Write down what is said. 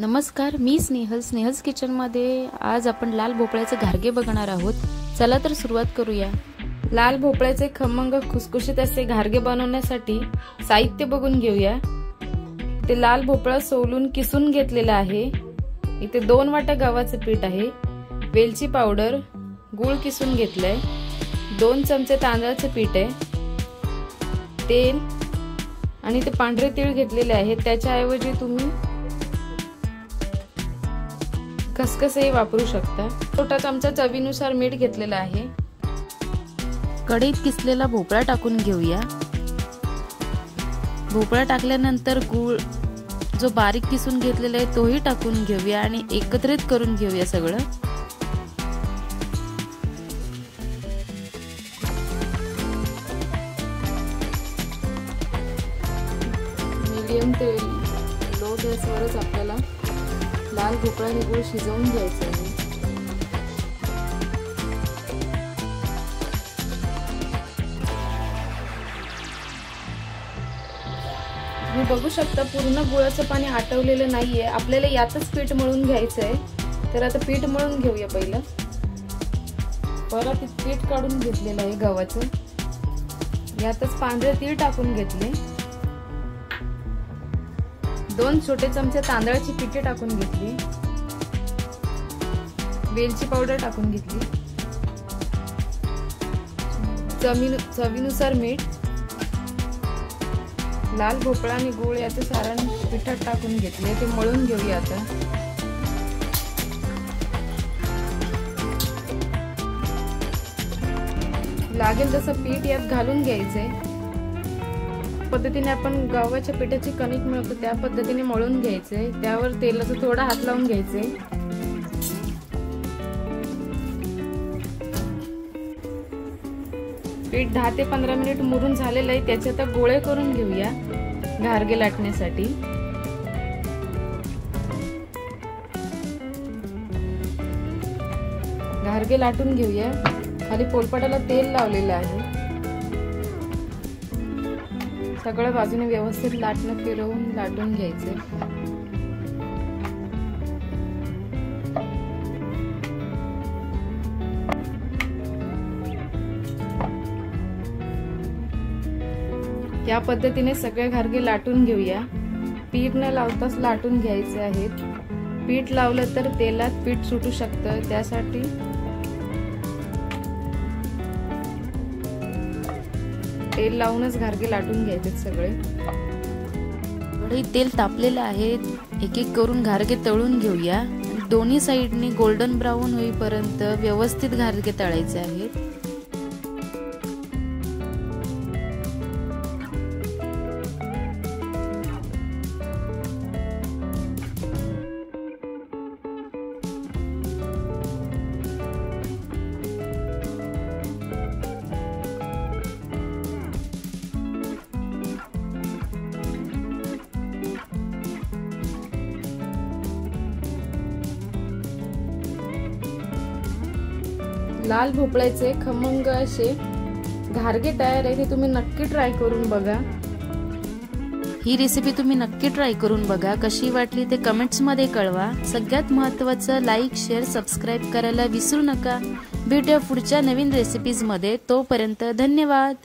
नमस्कार, मी स्नेहल्स किचनमध्ये आज आपण लाल भोपळ्याचे घारगे बघणार आहोत। चला तर सुरुवात करूया। लाल भोपळ्याचे खमंग खुसखुशीत असे घारगे बनवण्यासाठी साहित्य बघून घेऊया। ते लाल भोपळा सोलून किसून घेतलेला आहे। इथे 2 वाट्या गव्हाचे पीठ आहे, वेलची पावडर, गूळ किसून घेतलाय, 2 चमचे तांदळाचे पीठ आहे, तेल आणि ते पांढरे तीळ घेतलेले आहे। त्याच्या ऐवजी तुम्ही खसखसही वापरू शकता। छोटा चमचा चवीनुसार मीठ घेतलेला आहे। कढईत किसलेला भोपळा टाकून घेऊया। भोपळा टाकल्यानंतर गूळ जो बारीक किसून घेतलेला आहे तोही टाकून घेऊया आणि एकत्रित करून घेऊया सगळं। मीडियम ते लो गॅसवरच आपल्याला लाल भोपळा आणि गूळ शिजवून घ्यायचा आहे। तुम्ही बघू शकता पूर्ण गुळाचं पाणी आटवलेलं नाहीये, आपल्याला यातच पीठ मळून घ्यायचं आहे। तर आता पीठ मळून घेऊया पहिलं। परत पीठ काढून घेतलेलं आहे गव्हाचं, यातच पांढरे तीळ टाकून घेतले, 2 छोटे चमचे तांदळाची पिठे टाकून घेतली, वेलची पावडर टाकून घेतली, चवीनुसार मीठ, लाल भोपळा आणि गूळ याचे सारण पिठात टाकून घेतले, ते मळून घेऊया आता। लागेल तसं पीठ यात घालून घ्यायचंय। पद्धतीने आपण गव्हाच्या पिठाची कणिक मिळवतो त्या पद्धतीने मळून घ्यायचंय। त्यावर तेलाचा थोडा हात लावून घ्यायचंय। पीठ 10 ते 15 मिनिट मुरून झालेलं आहे। त्याचे आता गोळे करून घेऊया घारगे लाटण्यासाठी। घारगे लाटून घेऊया। खाली पोलपाटाला तेल लावलेलं आहे। सगळ्या बाजूने व्यवस्थित लाटणं फिरवून लाटून घ्यायचे। या पद्धतीने सगळे घारगे लाटून घेऊया। पीठ न लावताच लाटून घ्यायचे आहेत। पीठ लावलं तर तेलात पीठ सुटू शकतं, त्यासाठी तेल लावूनच घारगे लाटून घ्यायचे सगळे। कढईत तेल तापलेलं आहे, एक एक करून घारगे तळून घेऊया। दोन्ही साइडने गोल्डन ब्राऊन होईपर्यंत व्यवस्थित घारगे तळायचे आहेत। लाल भोपळ्याचे खमंग असे घारगे तयार आहे। हे तुम्ही नक्की ट्राय करून बघा। ही रेसिपी तुम्ही नक्की ट्राय करून बघा। कशी वाटली ते कमेंट्स मध्ये कळवा। सगळ्यात महत्त्वाचं लाईक, शेअर, सबस्क्राइब करायला विसरू नका। भेटूया पुढच्या नवीन रेसिपीज मध्ये। तोपर्यंत धन्यवाद।